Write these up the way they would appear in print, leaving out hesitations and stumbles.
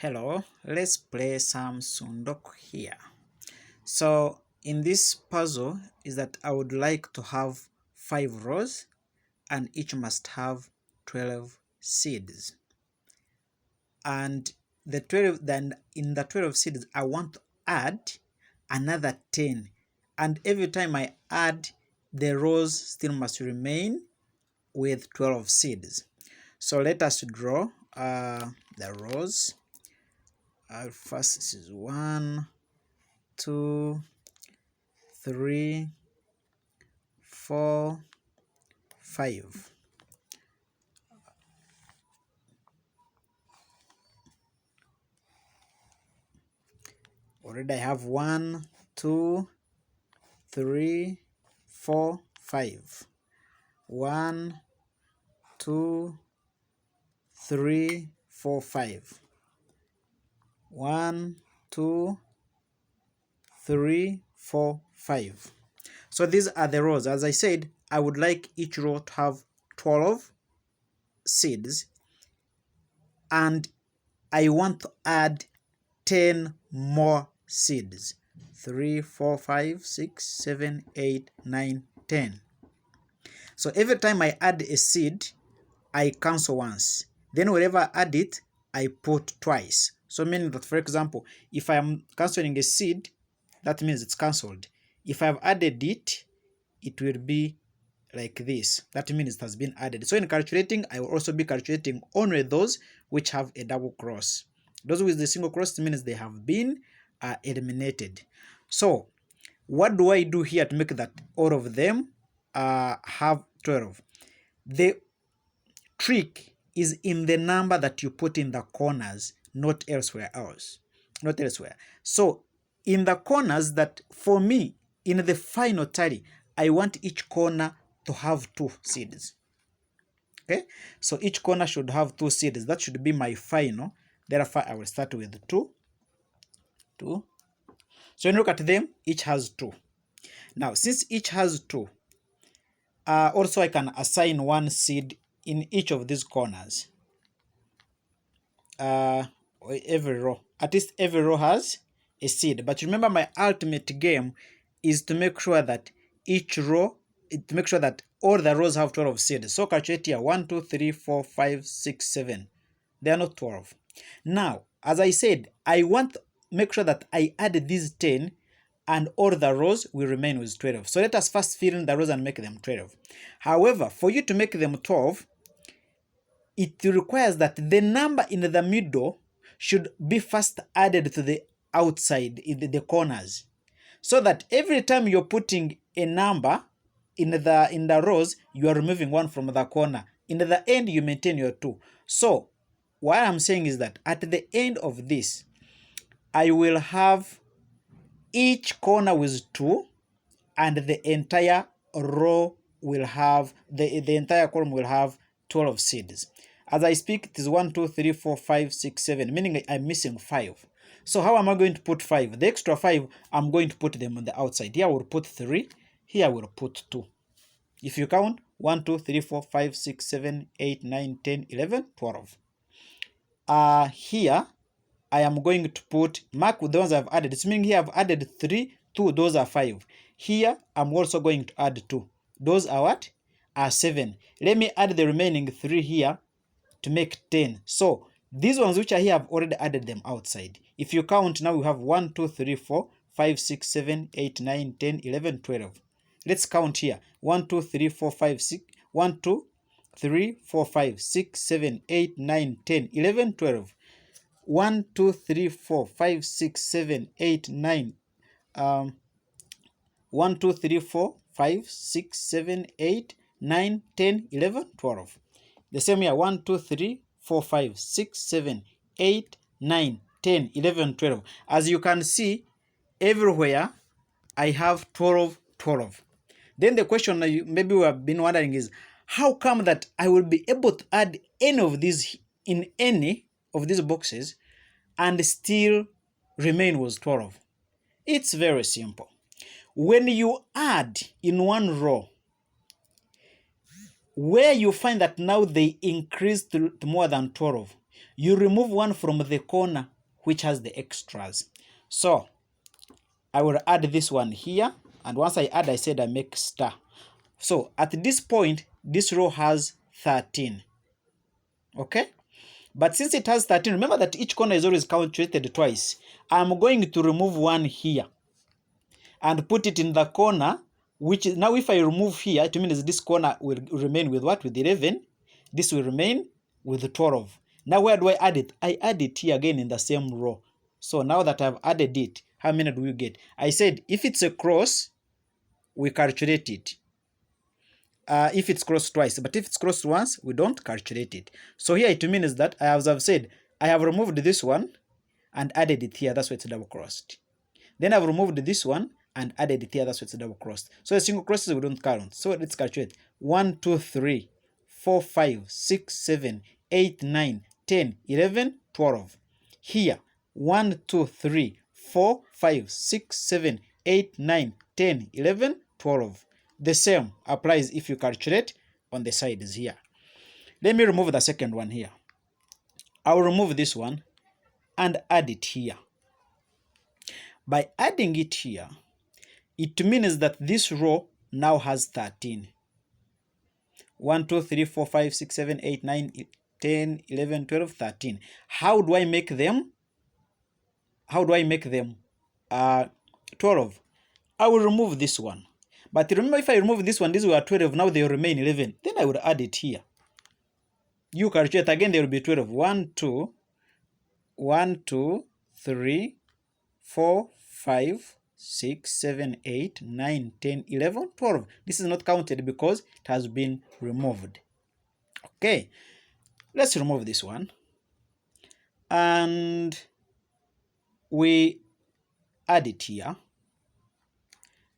Hello, let's play some Sundoku here. So in this puzzle is that I would like to have 5 rows and each must have 12 seeds. And then in the 12 seeds I want to add another 10. And every time I add, the rows still must remain with 12 seeds. So let us draw the rows. First, this is 1, 2, 3, 4, 5. Already I have 1, 2, 3, 4, 5. 1, 2, 3, 4, 5. 1, 2, 3, 4, 5. So these are the rows. As I said, I would like each row to have 12 seeds, and I want to add 10 more seeds. 3, 4, 5, 6, 7, 8, 9, 10. So every time I add a seed, I cancel once. Then wherever I add it, I put twice. So meaning that, for example, if I am cancelling a seed, that means it's cancelled. If I've added it, it will be like this. That means it has been added. So in calculating, I will also be calculating only those which have a double cross. Those with the single cross means they have been eliminated. So what do I do here to make that all of them have 12? The trick is in the number that you put in the corners, not elsewhere else. Not elsewhere. So in the corners, that for me, in the final tally, I want each corner to have 2 seeds. Okay, so each corner should have 2 seeds. That should be my final. Therefore, I will start with 2. So when you look at them, each has 2. Now, since each has 2, also I can assign 1 seed in each of these corners. Every row. At least every row has a seed. But remember, my ultimate game is to make sure that each row, to make sure that all the rows have 12 seeds. So calculate here 1, 2, 3, 4, 5, 6, 7. They are not 12. Now, as I said, I want to make sure that I add these 10 and all the rows will remain with 12. So let us first fill in the rows and make them 12. However, for you to make them 12, it requires that the number in the middle should be first added to the outside in the corners, so that every time you're putting a number in the rows, you are removing 1 from the corner. In the end, you maintain your 2. So what I'm saying is that at the end of this, I will have each corner with 2, and the entire row will have, the entire column will have 12 seeds. As I speak, it is 1, 2, 3, 4, 5, 6, 7, meaning I'm missing 5. So how am I going to put 5? The extra 5, I'm going to put them on the outside. Here I will put 3, here I will put 2. If you count, 1, 2, 3, 4, 5, 6, 7, 8, 9, 10, 11, 12. Here, I am going to put, mark with the ones I've added. It's meaning here I've added 3, 2, those are 5. Here, I'm also going to add 2. Those are what? Are 7. Let me add the remaining 3 here to make 10. So, these ones which are here, I've already added them outside. If you count, now we have 1, 2, 3, 4, 5, 6, 7, 8, 9, 10, 11, 12. Let's count here. 1, 2, 3, 4, 5, 6. 1, 2, 3, 4, 5, 6, 7, 8, 9, 10, 11, 12. 1, 2, 3, 4, 5, 6, 7, 8, 9. 1, 2, 3, 4, 5, 6, 7, 8, 9, 10, 11, 12. The same here, 1, 2, 3, 4, 5, 6, 7, 8, 9, 10, 11, 12. As you can see, everywhere I have 12, 12. Then the question maybe we have been wondering is, how come that I will be able to add any of these in any of these boxes and still remain with 12? It's very simple. When you add in one row, where you find that now they increase to more than 12, You remove one from the corner which has the extras. So I will add this one here, and once I add, I said I make star. So at this point, this row has 13. Okay? But since it has 13, remember that each corner is always calculated twice. I'm going to remove one here and put it in the corner, which is, now if I remove here, it means this corner will remain with what? With 11. This will remain with 12. Now where do I add it? I add it here again in the same row. So now that I've added it, how many do you get? I said if it's a cross, we calculate it. If it's crossed twice, but if it's crossed once, we don't calculate it. So here it means that, as I've said, I have removed this one and added it here. That's why it's double crossed. Then I've removed this one and added it here. That's why it's double crossed. So the single crosses we don't count. So let's calculate. 1, 2, 3, 4, 5, 6, 7, 8, 9, 10, 11, 12. Here, 1, 2, 3, 4, 5, 6, 7, 8, 9, 10, 11, 12. The same applies if you calculate on the sides here. Let me remove the second one here. I will remove this one and add it here. By adding it here, it means that this row now has 13. 1, 2, 3, 4, 5, 6, 7, 8, 9, 10, 11, 12, 13. How do I make them? 12. I will remove this one. But remember, if I remove this one, these were 12, now they will remain 11. Then I would add it here. You calculate again, there will be 12. 1, 2, 3, 4, 5, 6, 7, 8, 9, 10, 11, 12. This is not counted because it has been removed. Okay, let's remove this one. And we add it here.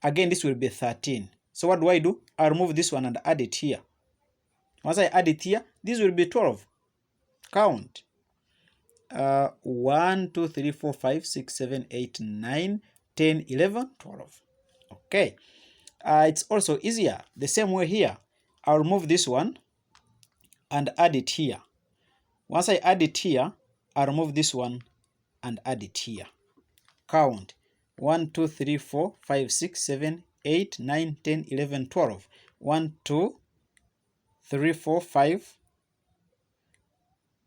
Again, this will be 13. So what do? I remove this one and add it here. Once I add it here, this will be 12. Count. 1, 2, 3, 4, 5, 6, 7, 8, 9, 10, 11, 12. Okay. It's also easier. The same way here. I'll remove this one and add it here. Once I add it here, I'll remove this one and add it here. Count. 1, 2, 3, 4, 5, 6, 7, 8, 9, 10, 11, 12. 1, 2, 3, 4, 5,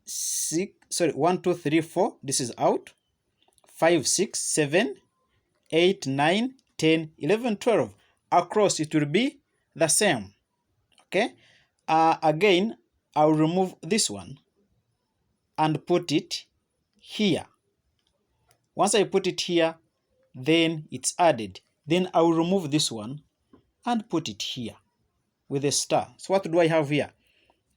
6, sorry, 1, 2, 3, 4, this is out. 5, 6, 7, 8, 9, 10, 11, 12. Across it will be the same. Okay. Again, I'll remove this one and put it here. Once I put it here, then it's added. Then I will remove this one and put it here with a star. So what do I have here?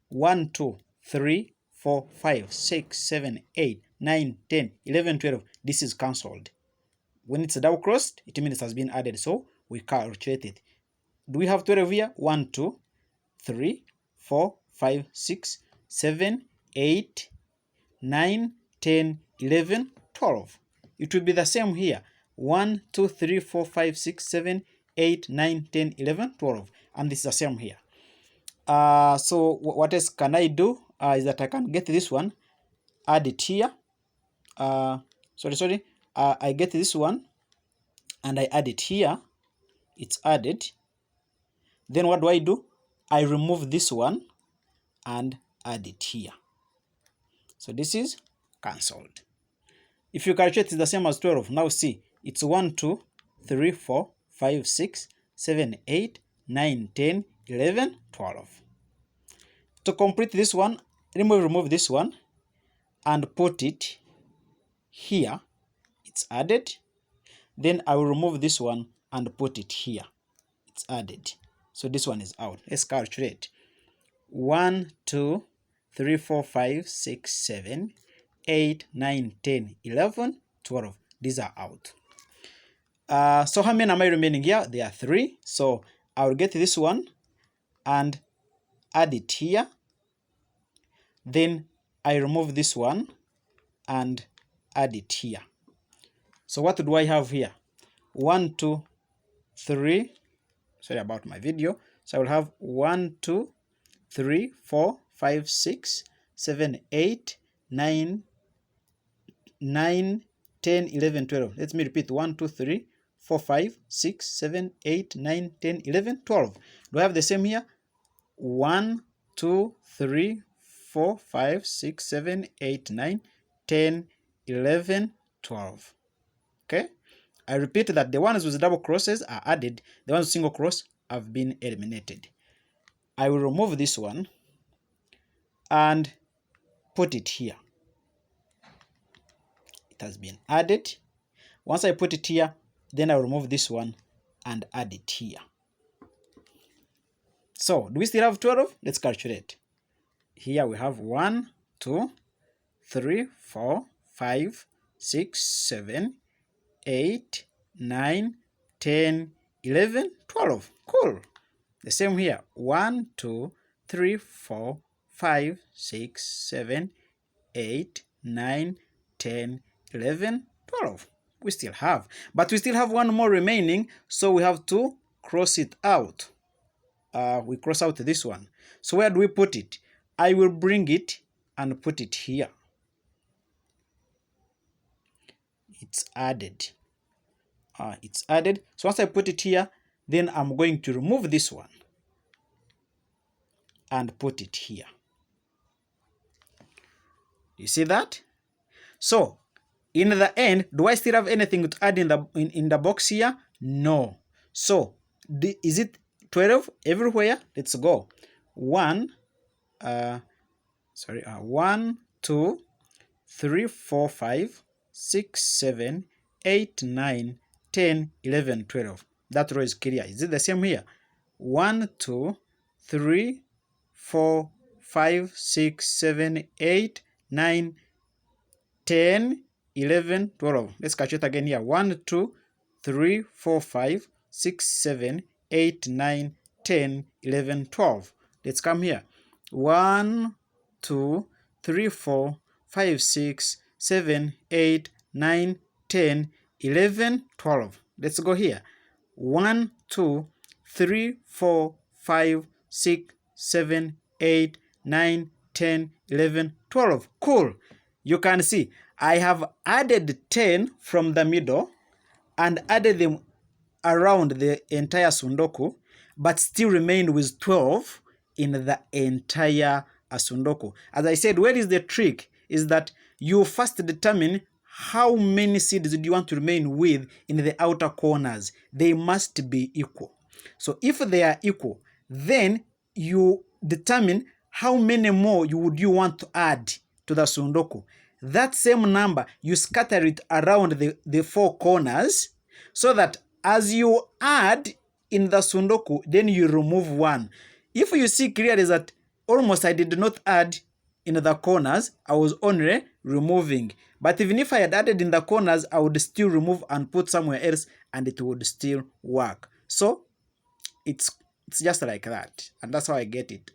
1, 2, 3, 4, 5, 6, 7, 8, 9, 10, 11, 12. This is cancelled. When it's double crossed, it means it has been added. So we calculate it. Do we have 12 here? 1, 2, 3, 4, 5, 6, 7, 8, 9, 10, 11, 12. It will be the same here. 1, 2, 3, 4, 5, 6, 7, 8, 9, 10, 11, 12. And this is the same here. So what else can I do? Is that I can get this one, add it here. I get this one and I add it here. It's added. Then what do? I remove this one and add it here. So this is cancelled. If you calculate, it's the same as 12. Now see, it's 1, 2, 3, 4, 5, 6, 7, 8, 9, 10, 11, 12. To complete this one, remove this one and put it here. It's added. Then I will remove this one and put it here. It's added. So this one is out. Let's calculate. 1, 2, 3, 4, 5, 6, 7, 8, 9, 10, 11, 12. These are out. So how many am I remaining here? There are 3. So I will get this one and add it here. Then I remove this one and add it here. So what do I have here? 1, 2, 3. Sorry about my video. So I will have 1, 2, 3, 4, 5, 6, 7, 8, 9, 9, 10, 11, 12. Let me repeat. 1, 2, 3, 4, 5, 6, 7, 8, 9, 10, 11, 12. Do I have the same here? 1, 2, 3, 4, 5, 6, 7, 8, 9, 10, 11, 12. Okay? I repeat that the ones with double crosses are added. The ones with single cross have been eliminated. I will remove this one and put it here. It has been added. Once I put it here, then I'll remove this one and add it here. So, do we still have 12? Let's calculate. Here we have 1, 2, 3, 4, 5, 6, 7, 8, 9, 10, 11, 12. Cool. The same here. 1, 2, 3, 4, 5, 6, 7, 8, 9, 10, 11, 12. We still have. But we still have one more remaining, so we have to cross it out. We cross out this one. So where do we put it? I will bring it and put it here. It's added. It's added. So once I put it here, then I'm going to remove this one and put it here. You see that? So in the end, do I still have anything to add in the box here? No. So is it 12 everywhere? Let's go. 1, 2, 3, 4, 5, 6, 7, 8, 9, 10, 11, 12. That row is clear. Is it the same here? 1, 2, 3, 4, 5, 6, 7, 8, 9, 10, 11, 12. Let's catch it again here. 1, 2, 3, 4, 5, 6, 7, 8, 9, 10, 11, 12. Let's come here. 1, 2, 3, 4, 5, 6, 7, 8, 9, 10, 11, 12. Let's go here. 1, 2, 3, 4, 5, 6, 7, 8, 9, 10, 11, 12. Cool. You can see I have added 10 from the middle and added them around the entire Sundoku, but still remained with 12 in the entire Sundoku. As I said, where is the trick? Is that you first determine how many seeds do you want to remain with in the outer corners. They must be equal. So if they are equal, then you determine how many more would you want to add to the Sundoku. That same number, you scatter it around the four corners so that as you add in the Sundoku, then you remove one. If you see clearly that almost I did not add in the corners, I was only removing. But even if I had added in the corners, I would still remove and put somewhere else and it would still work. So it's just like that. And that's how I get it.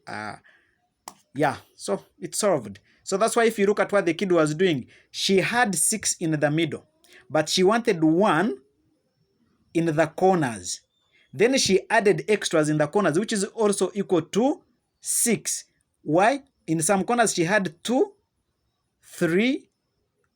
Yeah, so it's solved. So that's why if you look at what the kid was doing, she had 6 in the middle, but she wanted 1 in the corners. Then she added extras in the corners, which is also equal to 6. Why? In some corners she had 2, 3,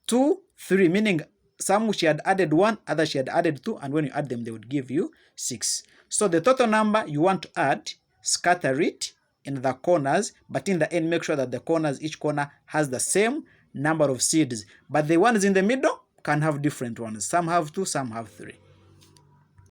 2, 3, meaning some she had added 1, other she had added 2, and when you add them, they would give you 6. So the total number you want to add, scatter it in the corners, but in the end, make sure that the corners, each corner has the same number of seeds. But the ones in the middle can have different ones. Some have 2, some have 3.